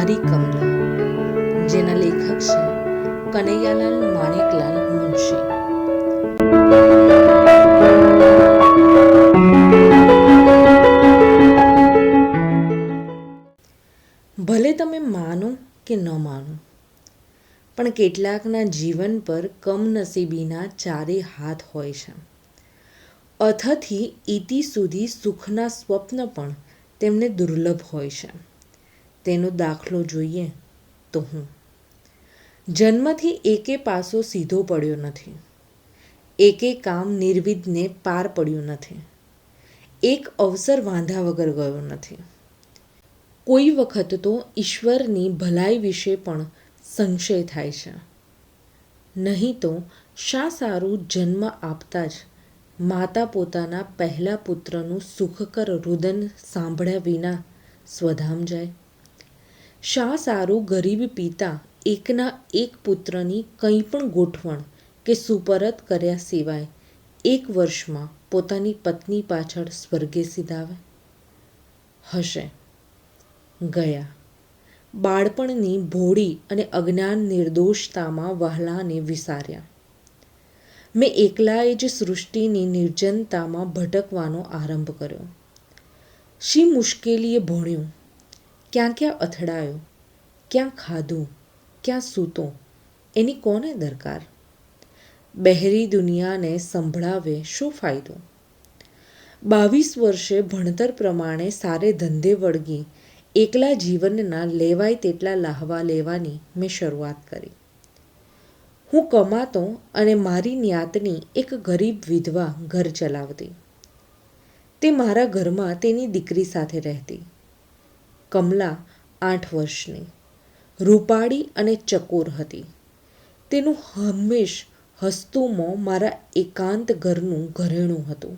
મારી કમલા, જેના લેખક છે કનૈયાલાલ માણેકલાલ મુનશી. ભલે તમે માનો કે ન માનો, પણ કેટલાકના જીવન પર કમનસીબીના ચારે હાથ હોય છે. અથથી ઇતિ સુધી સુખના સ્વપ્ન પણ તેમને દુર્લભ હોય છે. તેનો દાખલો જોઈએ તો હું. જન્મથી એકે પાસો સીધો પડ્યો નથી. એકે કામ નિર્વિઘ્ને પાર પડ્યું નથી. એક અવસર વાંધા વગર ગયો નથી. કોઈ વખત તો ઈશ્વરની ભલાઈ વિશે પણ સંશય થાય છે. નહીં તો શા સારું જન્મ આપતા જ માતા પોતાના પહેલા પુત્રનું સુખકર રુદન સાંભળ્યા વિના સ્વધામ જાય? શા સારું ગરીબ પિતા એકના એક પુત્રની કંઈ પણ ગોઠવણ કે સુપરત કર્યા સિવાય 1 વર્ષમાં પોતાની પત્ની પાછળ સ્વર્ગે સિધાવે? હશે. ગયા. બાળપણની ભોળી અને અજ્ઞાન નિર્દોષતામાં વહાલાને વિસાર્યા. મેં એકલાએ જ સૃષ્ટિની નિર્જનતામાં ભટકવાનો આરંભ કર્યો. શી મુશ્કેલીએ ભણ્યો, ક્યાં ક્યાં અથડાયો, ક્યાં ખાધું, ક્યાં સૂતો, એની કોને દરકાર? બહેરી દુનિયાને સંભળાવે શો ફાયદો? 22 વર્ષે ભણતર પ્રમાણે સારે ધંધે વળગી એકલા જીવનના લેવાય તેટલા લાહવા લેવાની મેં શરૂઆત કરી. હું કમાતો અને મારી ન્યાતની એક ગરીબ વિધવા ઘર ચલાવતી. તે મારા ઘરમાં તેની દીકરી સાથે રહેતી. કમલા 8 વર્ષની, રૂપાળી અને ચકોર હતી. તેનું હંમેશ હસતું મોં મારા એકાંત ઘરનું ઘરેણું હતું.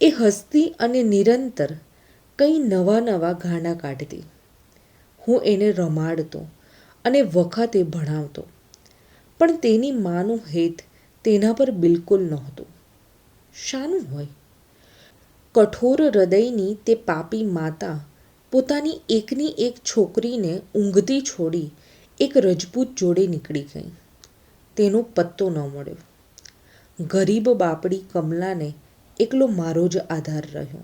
એ હસતી અને નિરંતર કંઈ નવા નવા ગાના કાઢતી. હું એને રમાડતો અને વખતે ભણાવતો, પણ તેની માનું હેત તેના પર બિલકુલ નહોતું. શાનું હોય? કઠોર હૃદયની તે પાપી માતા પોતાની એકની એક છોકરીને ઊંઘતી છોડી એક રજપૂત જોડે નીકળી ગઈ. તેનો પત્તો ન મળ્યો. ગરીબ બાપડી કમલાને એકલો મારો જ આધાર રહ્યો.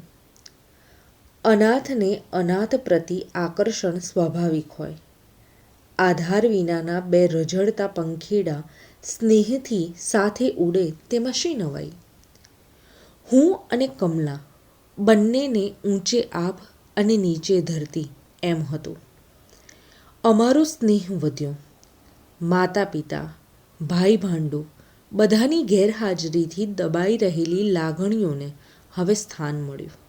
અનાથને અનાથ પ્રતિ આકર્ષણ સ્વાભાવિક હોય. આધાર વિનાના 2 રઝળતા પંખીડા સ્નેહથી સાથે ઉડે તેમાં શી નવાઈ? હું અને કમલા બંનેને ઊંચે આભ અને નીચે ધરતી એમ હતું. અમારો સ્નેહ વધ્યો. માતા પિતા, ભાઈ ભાંડુ બધાની ગેરહાજરીથી દબાઈ રહેલી લાગણીઓને હવે સ્થાન મળ્યું.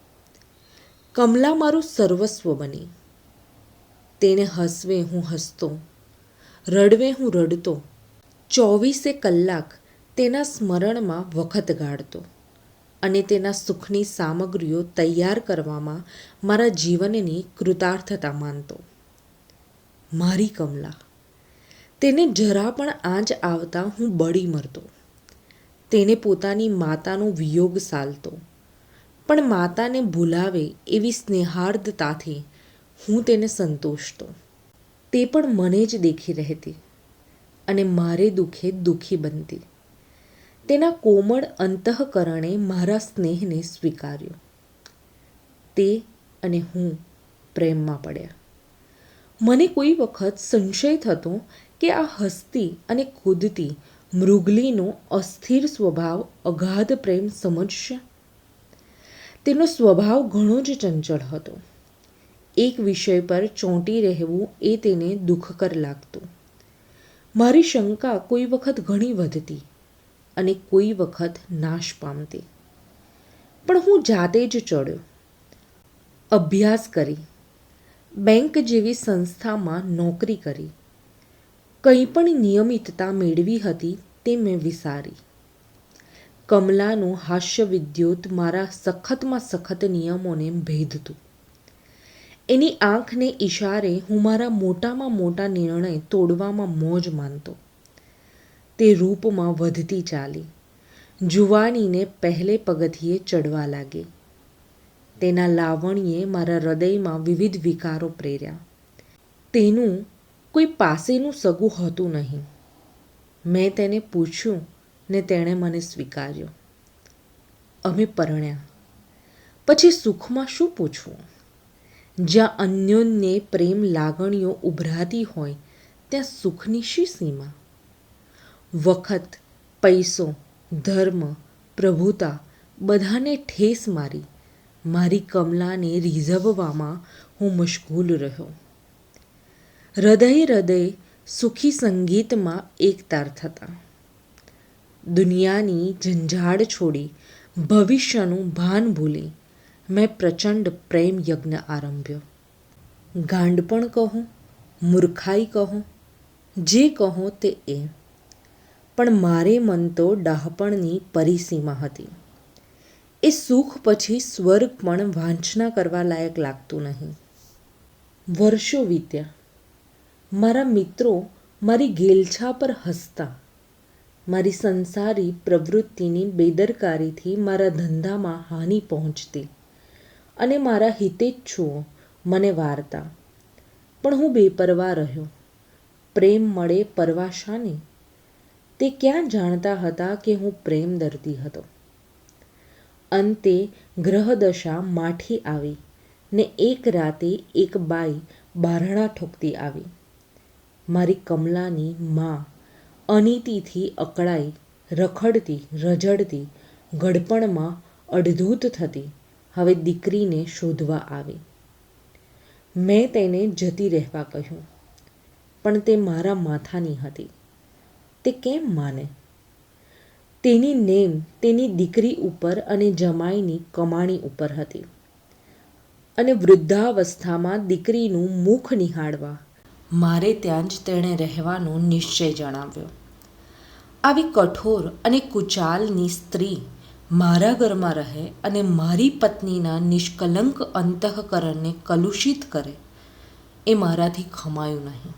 કમલા મારું સર્વસ્વ બની. તેને હસવે હું હસતો, રડવે હું રડતો, 24 કલાક તેના સ્મરણમાં વખત ગાળતો અને તેના સુખની સામગ્રીઓ તૈયાર કરવામાં મારા જીવનની કૃતાર્થતા માનતો. મારી કમલા. તેને જરા પણ આંચ આવતા હું બળી મરતો. તેને પોતાની માતાનો વિયોગ સાલતો, પણ માતાને ભૂલાવે એવી સ્નેહાર્દતાથી હું તેને સંતોષતો. તે પણ મને જ દેખી રહેતી અને મારે દુઃખે દુઃખી બનતી. તેના કોમળ અંતઃકરણે મારા સ્નેહને સ્વીકાર્યો. તે અને હું પ્રેમમાં પડ્યા. મને કોઈ વખત સંશય થતો કે આ હસતી અને કૂદતી મૃગલીનો અસ્થિર સ્વભાવ અગાધ પ્રેમ સમજશે. તેનો સ્વભાવ ઘણો જ ચંચળ હતો. એક વિષય પર ચોંટી રહેવું એ તેને દુઃખકર લાગતું. મારી શંકા કોઈ વખત ઘણી વધતી અને કોઈ વખત નાશ પામતી. પણ હું જાતે જ ચડ્યો. અભ્યાસ કરી, બેંક જેવી સંસ્થામાં નોકરી કરી. કંઈ પણ નિયમિતતા મેળવી હતી તે મેં વિસારી. કમલાનું હાસ્યવિદ્યોત મારા સખતમાં સખત નિયમોને ભેદતું. એની આંખને ઈશારે હું મારા મોટામાં મોટા નિર્ણય તોડવામાં મોજ માનતો. તે રૂપમાં વધતી ચાલી જુવાનીને પહેલે પગથિયે ચડવા લાગી. તેના લાવણ્યે મારા હૃદયમાં વિવિધ વિકારો પ્રેર્યા. તેનું કોઈ પાસેનું સગું હતું નહીં. મેં તેને પૂછ્યું ને તેણે મને સ્વીકાર્યો. અમે પરણ્યા. પછી સુખમાં શું પૂછવું? જ્યાં અન્યોન્યે પ્રેમ લાગણીઓ ઉભરાતી હોય ત્યાં સુખની શી સીમા? વખત, પૈસો, ધર્મ, પ્રભુતા બધાને ઠેસ મારી મારી કમલાને રીઝવવામાં હું મશગુલ રહ્યો. હૃદય સુખી સંગીતમાં એકતાર થતા. દુનિયાની ઝંઝાળ છોડી ભવિષ્યનું ભાન ભૂલી મેં પ્રચંડ પ્રેમ યજ્ઞ આરંભ્યો. ગાંડપણ કહો, મૂર્ખાઈ કહો, જે કહો તે એ, પણ મારે મન તો ડાહપણની પરિસીમા હતી. એ સુખ પછી સ્વર્ગ પણ વાંચના કરવા લાયક લાગતું નહીં. વર્ષો વીત્યા. મારા મિત્રો મારી ઘેલછા પર હસતા. મારી સંસારી પ્રવૃત્તિની બેદરકારીથી મારા ધંધામાં હાનિ પહોંચતી અને મારા હિતેચ્છુઓ મને વારતા. પણ હું બેપરવા રહ્યો. પ્રેમ મળે પરવા શાની? તે ક્યાં જાણતા હતા કે હું પ્રેમ દર્દી હતો. અંતે ગ્રહદશા માઠી આવી ને એક રાતે એક બાઈ બારણા ઠોકતી આવી. મારી કમલાની માં અનીતિથી અકળાઈ, રખડતી, રઝળતી, ગડપણમાં અડધૂત થતી હવે દીકરીને શોધવા આવી. મેં તેને જતી રહેવા કહ્યું, પણ તે મારા માથાની હતી. તે કેમ માને? તેની નેમ તેની દીકરી ઉપર અને જમાઈની કમાણી ઉપર હતી અને વૃદ્ધાવસ્થામાં દીકરીનું મુખ નિહાળવા મારે ત્યાં જ તેણે રહેવાનો નિશ્ચય જણાવ્યો. આવી કઠોર અને કુચાલની સ્ત્રી મારા ઘરમાં રહે અને મારી પત્નીના નિષ્કલંક અંતઃકરણને કલુષિત કરે એ મારાથી ખમાયું નહીં.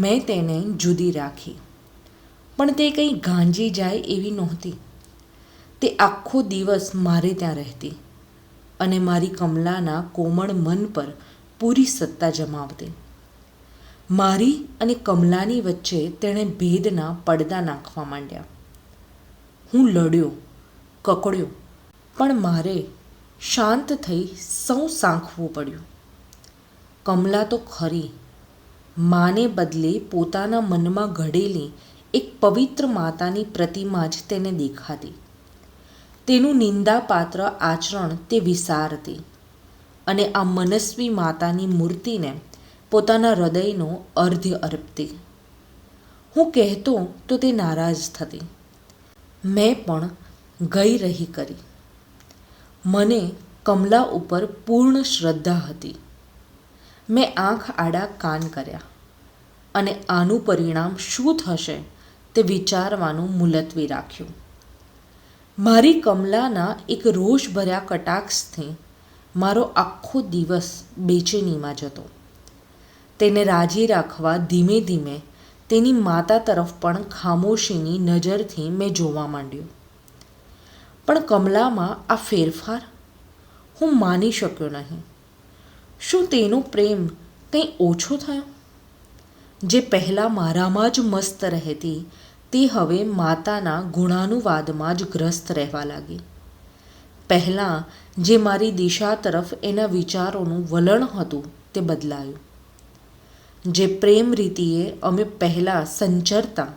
મેં તેને જુદી રાખી, પણ તે કંઈ ગાંજી જાય એવી નહોતી. તે આખો દિવસ મારે ત્યાં રહેતી અને મારી કમલાના કોમળ મન પર પૂરી સત્તા જમાવતી. મારી અને કમલાની વચ્ચે તેણે ભેદના પડદા નાખવા માંડ્યા. હું લડ્યો, કકડ્યો, પણ મારે શાંત થઈ સૌ સાંખવું પડ્યું. કમલા તો ખરી, માને બદલે પોતાના મનમાં ઘડેલી એક પવિત્ર માતાની પ્રતિમા જ તેને દેખાતી. તેનું નિંદાપાત્ર આચરણ તે વિસારતી અને આ મનસ્વી માતાની મૂર્તિને પોતાના હૃદયનો અર્ધ્ય અર્પતી. હું કહેતો તો તે નારાજ થતી. મેં પણ ગઈ રહી કરી. મને કમલા ઉપર પૂર્ણ શ્રદ્ધા હતી. મેં આંખ આડા કાન કર્યા અને આનું પરિણામ શું થશે તે વિચારવાનું મુલતવી રાખ્યું. મારી કમલાના એક રોષભર્યા કટાક્ષથી મારો આખો દિવસ બેચેનીમાં જતો. તેને રાજી રાખવા ધીમે ધીમે તેની માતા તરફ પણ ખામોશીની નજરથી મેં જોવા માંડ્યું. પણ કમલામાં આ ફેરફાર હું માની શક્યો નહીં. શું તેનો પ્રેમ કંઈ ઓછો થયો? જે પહેલાં મારામાં જ મસ્ત રહેતી તે હવે માતાના ગુણાનુવાદમાં જ ગ્રસ્ત રહેવા લાગી. પહેલાં જે મારી દિશા તરફ એના વિચારોનું વલણ હતું તે બદલાયું. જે પ્રેમ રીતિએ અમે પહેલાં સંચરતા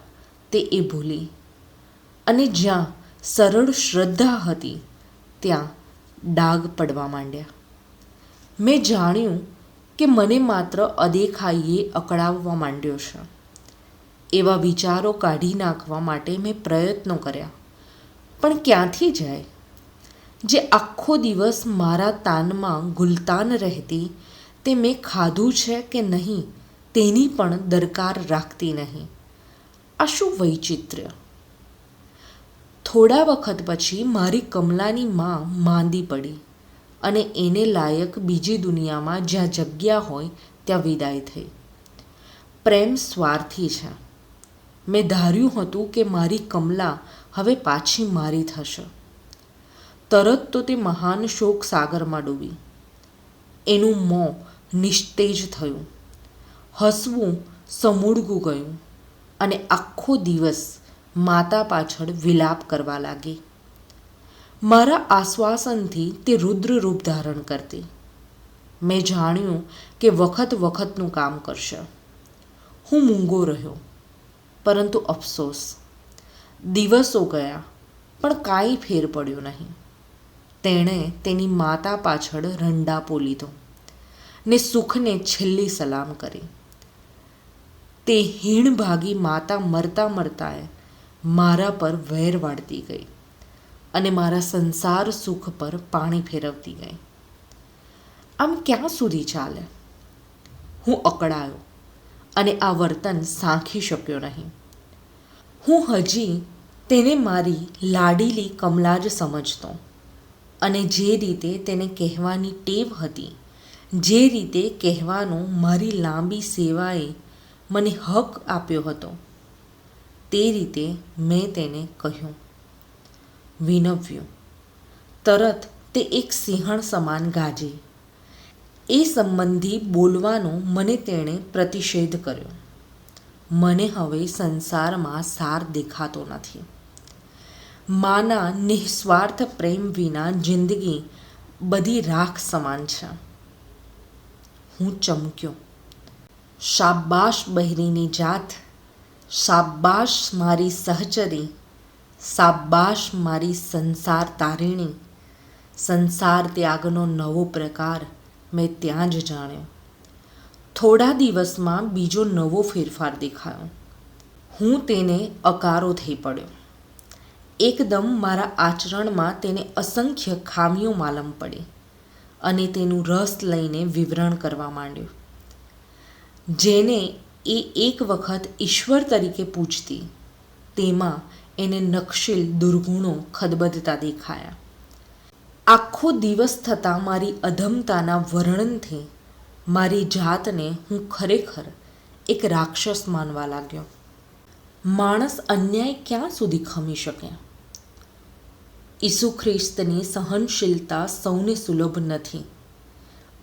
તે એ ભૂલી અને જ્યાં સરળ શ્રદ્ધા હતી ત્યાં ડાઘ પડવા માંડ્યા. મેં જાણ્યું કે મને માત્ર અદેખાઈએ અકળાવવા માંડ્યો છે. એવા વિચારો કાઢી નાખવા માટે મેં પ્રયત્નો કર્યા, પણ ક્યાંથી જાય? જે આખો દિવસ મારા તાનમાં ગુલતાન રહેતી તે મેં ખાધું છે કે નહીં તેની પણ દરકાર રાખતી નહીં. આ શું વૈચિત્ર્ય! થોડા વખત પછી મારી કમલાની માં માંદી પડી અને એને લાયક બીજી દુનિયામાં જ્યાં જગ્યા હોય ત્યાં વિદાય થઈ. પ્રેમ સ્વાર્થી છે. મેં ધાર્યું હતું કે મારી કમલા હવે પાછી મારી થશે. તરત તો તે મહાન શોક સાગરમાં ડૂબી. એનું મોં નિસ્તેજ થયું હસવું સમૂળગું ગયું અને આખો દિવસ માતા પાછળ વિલાપ કરવા લાગી. મારા આશ્વાસનથી તે રુદ્ર રૂપ ધારણ કરતી. મેં જાણ્યું કે વખત વખતનું કામ કરશે. હું મૂંગો રહ્યો, પરંતુ અફસોસ, દિવસો ગયા પણ કાંઈ ફેર પડ્યો નહીં. તેણે તેની માતા પાછળ રંડાપો લીધો ને સુખને છેલ્લી સલામ કરી. તે હીણભાગી માતા મરતા મરતાએ મારા પર વેર વાળતી ગઈ અને મારા સંસાર સુખ પર પાણી ફેરવતી ગઈ. આમ ક્યાં સુધી ચાલે? હું અકળાયો અને આ વર્તન સાંખી શક્યો નહીં. હું હજી તેને મારી લાડીલી કમલા જ સમજતો અને જે રીતે તેને કહેવાની ટેવ હતી, જે રીતે કહેવાનો મારી લાંબી સેવાએ મને હક આપ્યો હતો, તે રીતે મેં તેને કહ્યું, વિનવ્યું. તરત તે એક સિંહણ સમાન ગાજી. એ સંબંધી બોલવાનો મને તેણે પ્રતિષેધ કર્યો. મને હવે સંસારમાં સાર દેખાતો નથી. માના નિસ્વાર્થ પ્રેમ વિના જિંદગી બધી રાખ સમાન છે. હું ચમક્યો. શાબાશ બહેરીની જાત, શાબાશ મારી સહચરી, શાબાશ મારી સંસાર તારીણી. સંસાર ત્યાગનો નવો પ્રકાર મેં ત્યાં જ જાણ્યો. થોડા દિવસમાં બીજો નવો ફેરફાર દેખાયો. હું તેને અકારો થઈ પડ્યો. એકદમ મારા આચરણમાં તેને અસંખ્ય ખામીઓ માલમ પડી અને તેનું રસ લઈને વિવરણ કરવા માંડ્યું. જેને એ એક વખત ઈશ્વર તરીકે પૂજતી, તેમાં એને નક્ષીલ દુર્ગુણો ખદબદતા દેખાયા. આખો દિવસ થતાં મારી અધમતાના વર્ણનથી મારી જાતને હું ખરેખર એક રાક્ષસ માનવા લાગ્યો. માણસ અન્યાય ક્યાં સુધી ખમી શકે? ઈસુ ખ્રિસ્તની સહનશીલતા સૌને સુલભ નથી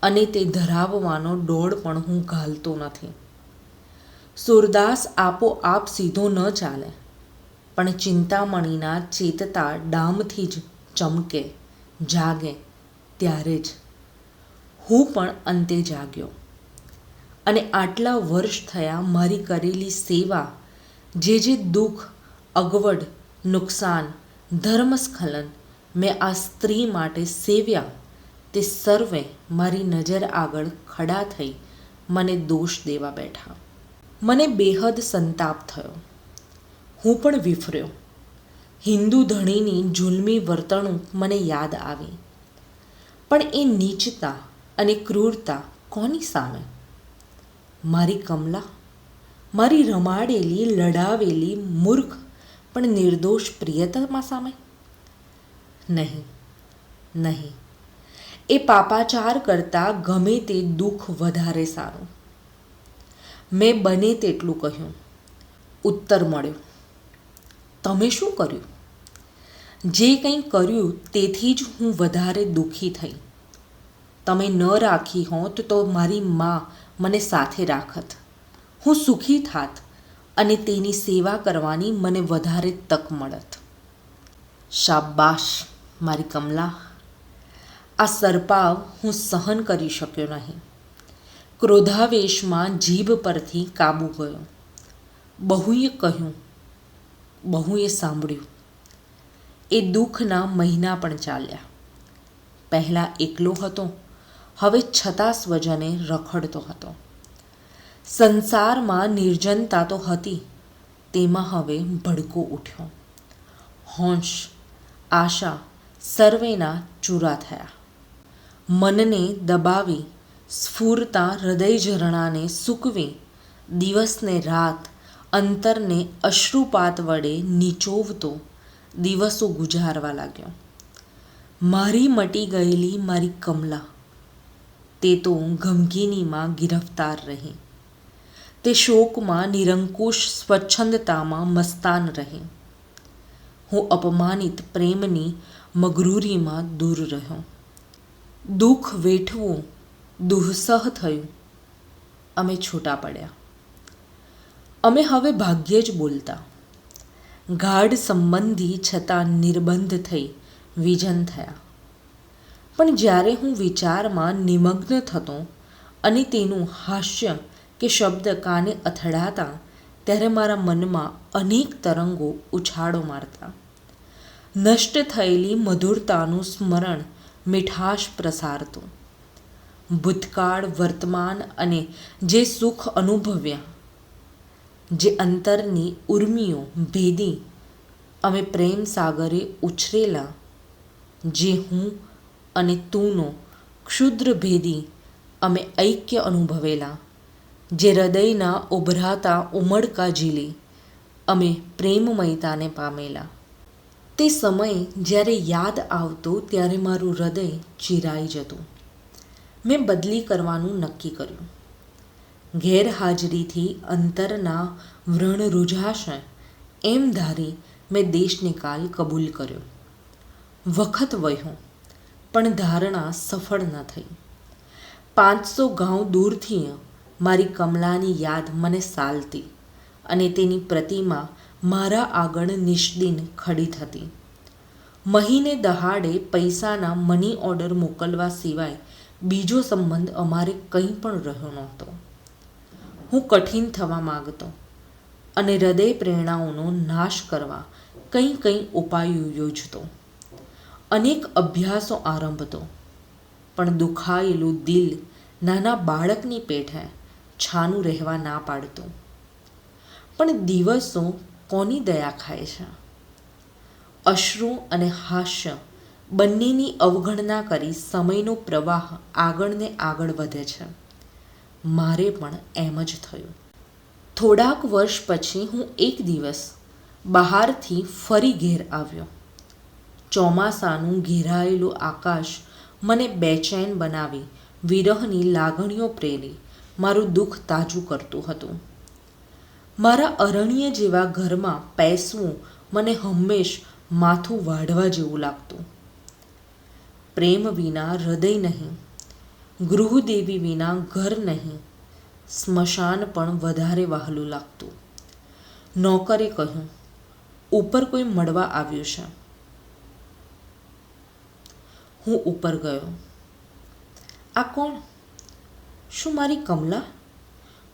અને તે ધરાવવાનો દોડ પણ હું ઘાલતો નથી. સુરદાસ આપોઆપ સીધો ન ચાલે, પણ ચિંતામણીના ચેતતા ડામથી જ ચમકે, જાગે ત્યારે જ. હું પણ અંતે જાગ્યો અને આટલા વર્ષ થયા મારી કરેલી સેવા, જે દુઃખ, અગવડ, નુકસાન, ધર્મસ્ખલન મેં આ સ્ત્રી માટે સેવ્યા, તે સર્વે મારી નજર આગળ ખડા થઈ મને દોષ દેવા બેઠા. મને બેહદ સંતાપ થયો. હું પણ વિફર્યો. હિન્દુ ધણીની જુલ્મી વર્તણૂક મને યાદ આવી. પણ એ નીચતા અને ક્રૂરતા કોની સામે? મારી કમલા, મારી રમાડેલી, લડાવેલી, મૂર્ખ પણ નિર્દોષ પ્રિયતમા સામે? નહીં, નહીં. એ પાપાચાર કરતાં ગમે તે દુઃખ વધારે સારું. મેં બને તેટલું કહ્યું. ઉત્તર મળ્યો, તમે શું કર્યું? જે કંઈ કર્યું તેથી જ હું વધારે દુઃખી થઈ. તમે ન રાખી હોત તો મારી મા મને સાથે રાખત. હું સુખી થાત અને તેની સેવા કરવાની મને વધારે તક મળત. શાબાશ મારી કમલા. આ સરપાવ હું સહન કરી શક્યો નહીં. ક્રોધાવેશમાં જીભ પરથી કાબુ ગયો. બહુએ કહ્યું, બહુએ સાંભળ્યું. એ દુઃખના મહિના પણ ચાલ્યા. પહેલાં એકલો હતો, હવે છતાં સ્વજને રખડતો હતો. સંસારમાં નિર્જનતા તો હતી, તેમાં હવે ભડકો ઉઠ્યો. હોંશ, આશા સર્વેના ચૂરા થયા. મનને દબાવી, સ્ફૂરતા હૃદય ઝરણાને સૂકવી, દિવસને રાત, અંતરને અશ્રુપાત વડે નીચોવતો દિવસો ગુજારવા લાગ્યો. મારી મટી ગયેલી મારી કમલા, તે તો ગમગીનીમાં ગિરફ્તાર રહી. તે શોકમાં નિરંકુશ સ્વચ્છંદતામાં મસ્તાન રહી. હું અપમાનિત પ્રેમની મગરૂરીમાં દૂર રહ્યો. દુઃખ વેઠવું દુઃસહ થયું. અમે છૂટા પડ્યા. અમે હવે ભાગ્યે જ બોલતા. ગાઢ સંબંધી છતાં નિર્બંધ થઈ વિજન થયા. પણ જ્યારે હું વિચારમાં નિમગ્ન થતો અને તેનું હાસ્ય કે શબ્દ કાને અથડાતા, ત્યારે મારા મનમાં અનેક તરંગો ઉછાળો મારતા. નષ્ટ થયેલી મધુરતાનું સ્મરણ મીઠાશ પ્રસારતું. ભૂતકાળ, વર્તમાન અને જે સુખ અનુભવ્યા, જે અંતરની ઉર્મિઓ ભેદી અમે પ્રેમ સાગરે ઉછરેલા, જે હું અને તુંનો ક્ષુદ્ર ભેદી અમે ઐક્ય અનુભવેલા, જે હૃદયના ઉભરાતા ઉમળકા ઝીલી અમે પ્રેમમયતાને પામેલા, તે સમય જ્યારે યાદ આવતો ત્યારે મારું હૃદય ચીરાઈ જતું. મેં બદલી કરવાનું નક્કી કર્યું. ગેરહાજરીથી અંતરના વ્રણ રૂઝાશે એમ ધારી મેં દેશ નિકાલ કબૂલ કર્યો. વખત વહ્યો પણ ધારણા સફળ ન થઈ. 500 ગાંવ દૂરથી મારી કમલાની યાદ મને સાલતી અને તેની પ્રતિમા મારા આગળ નિષ્દિન ખડી થતી. મહિને દહાડે પૈસાના મની ઓર્ડર મોકલવા સિવાય બીજો સંબંધ અમારે કંઈ પણ રહ્યો નહોતો. હું કઠિન થવા માગતો અને હૃદય પ્રેરણાઓનો નાશ કરવા કંઈ ઉપાયો યોજતો. અનેક અભ્યાસો આરંભતો, પણ દુખાયેલું દિલ નાના બાળકની પેઠે છાનું રહેવા ના પાડતું. પણ દિવસો કોની દયા ખાય છે? અશ્રુ અને હાસ્ય બંનેની અવગણના કરી સમયનો પ્રવાહ આગળને આગળ વધે છે. મારે પણ એમ જ થયું. થોડાક વર્ષ પછી હું એક દિવસ બહારથી ફરી ઘેર આવ્યો. ચોમાસાનું ઘેરાયેલું આકાશ મને બેચેન બનાવી વિરહની લાગણીઓ પ્રેરી મારું દુઃખ તાજું કરતું હતું. મારા અરણ્ય જેવા ઘરમાં પેસવું મને હંમેશ માથું વાઢવા જેવું લાગતું. પ્રેમ વિના હૃદય નહીં, ગૃહદેવી વિના ઘર નહીં, સ્મશાન પણ વધારે વહાલું લાગતું. નોકરે કહ્યું, ઉપર કોઈ મળવા આવ્યું છે. હું ઉપર ગયો. આ કોણ? શું મારી કમલા?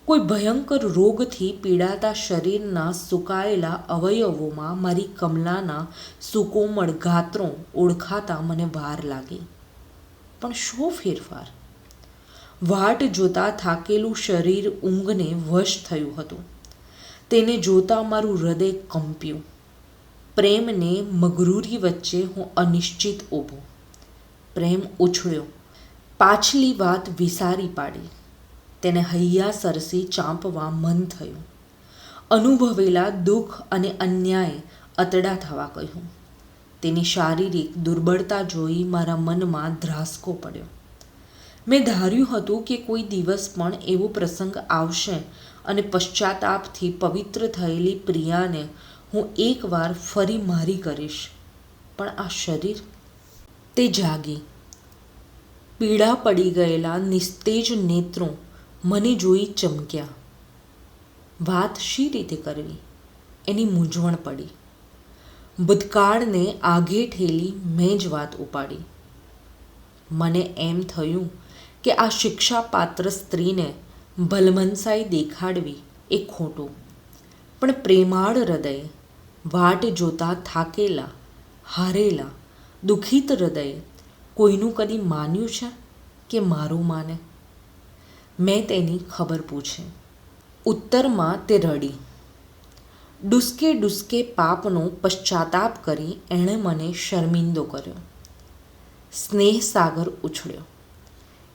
કોઈ ભયંકર રોગથી પીડાતા શરીરના સુકાયેલા અવયવોમાં મારી કમલાના સુકોમળ ગાત્રો ઓળખાતા મને વાર લાગી. પણ શો ફેરફાર? વાટ જોતા થાકેલું શરીર ઊંઘને વશ થયું હતું. તેને જોતા મારું હૃદય કંપ્યું. પ્રેમને મગરૂરી વચ્ચે હું અનિશ્ચિત ઊભો. પ્રેમ ઉછળ્યો, પાછલી વાત વિસારી પાડી. તેને હૈયા સરસી ચાંપવા મન થયું. અનુભવેલા દુઃખ અને અન્યાય અતડા થવા કહ્યું. તેની શારીરિક દુર્બળતા જોઈ મારા મનમાં ધ્રાસકો પડ્યો. મેં ધાર્યું હતું કે કોઈ દિવસ પણ એવો પ્રસંગ આવશે અને પશ્ચાતાપથી પવિત્ર થયેલી પ્રિયાને હું એકવાર ફરી મારી કરીશ. પણ આ શરીર? તે જાગી. પીડા પડી ગયેલા નિસ્તેજ નેત્રો મને જોઈ ચમક્યા. વાત શી રીતે કરવી એની મૂંઝવણ પડી. ભૂતકાળને આઘે ઠેલી મેં જ વાત ઉપાડી. મને એમ થયું કે આ શિક્ષાપાત્ર સ્ત્રીને ભલમનસાઈ દેખાડવી એ ખોટું. પણ પ્રેમાળ હૃદય, વાટ જોતા થાકેલા, હારેલા, દુઃખિત હૃદય કોઈનું કદી માન્યું છે કે મારું માને? મેં તેની ખબર પૂછી. ઉત્તરમાં તે રડી. ડૂસકે ડૂસકે પાપનો પશ્ચાતાપ કરી એણે મને શર્મિંદો કર્યો. સ્નેહ સાગર ઉછળ્યો.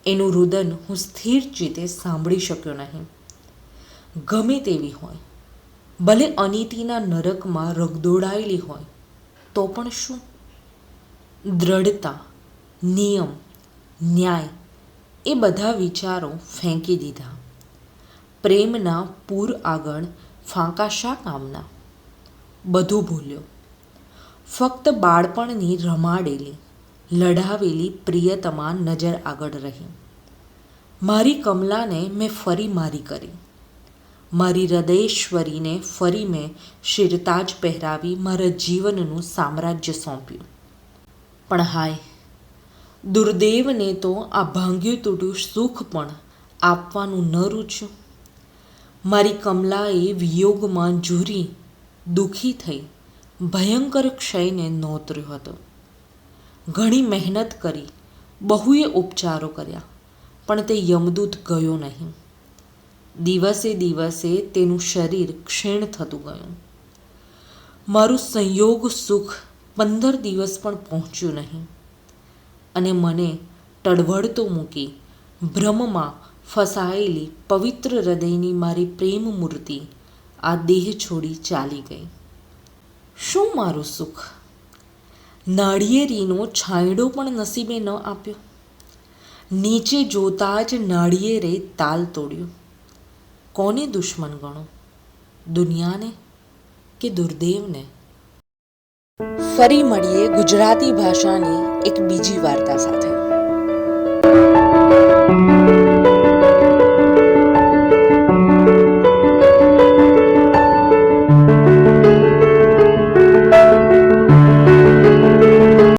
એનું રુદન હું સ્થિર ચિત્તે સાંભળી શક્યો નહીં. ગમે તેવી હોય, ભલે અનીતિના નરકમાં રગદોડાયેલી હોય, તો પણ શું? દ્રઢતા, નિયમ, ન્યાય એ બધા વિચારો ફેંકી દીધા. પ્રેમના પૂર આગળ ફાંકા શા કામના? બધું ભૂલ્યો. ફક્ત બાળપણની રમાડેલી, લડાવેલી પ્રિયતમા નજર આગળ રહી. મારી કમલાને મેં ફરી મારી કરી, મારી હૃદયેશ્વરીને ફરી મેં શિરતાજ પહેરાવી મારા જીવનનું સામ્રાજ્ય સોંપ્યું. પણ હાય, દુર્દેવને તો આ ભાંગ્યું તૂટ્યું સુખ પણ આપવાનું ન રૂચ્યું. મારી કમલાએ વિયોગમાં ઝૂરી દુઃખી થઈ ભયંકર ક્ષયને નોતર્યો હતો. ઘણી મહેનત કરી, બહુએ ઉપચારો કર્યા, પણ તે યમદૂત ગયો નહીં. દિવસે દિવસે તેનું શરીર ક્ષીણ થતું ગયું. મારું સંયોગ સુખ 15 દિવસ પણ પહોંચ્યું નહીં અને મને ટળવળતો મૂકી ભ્રમમાં ફસાયેલી પવિત્ર હૃદયની મારી પ્રેમ મૂર્તિ આ દેહ છોડી ચાલી ગઈ. શું મારું સુખ? નાળિયેરીનો છાંયડો પણ નસીબે ન આપ્યો. નીચે જોતા જ નાળિયેરે તાલ તોડ્યું. કોને દુશ્મન ગણો, દુનિયાને કે દુર્દેવને? ફરી મળીએ ગુજરાતી ભાષાની એક બીજી વાર્તા સાથે.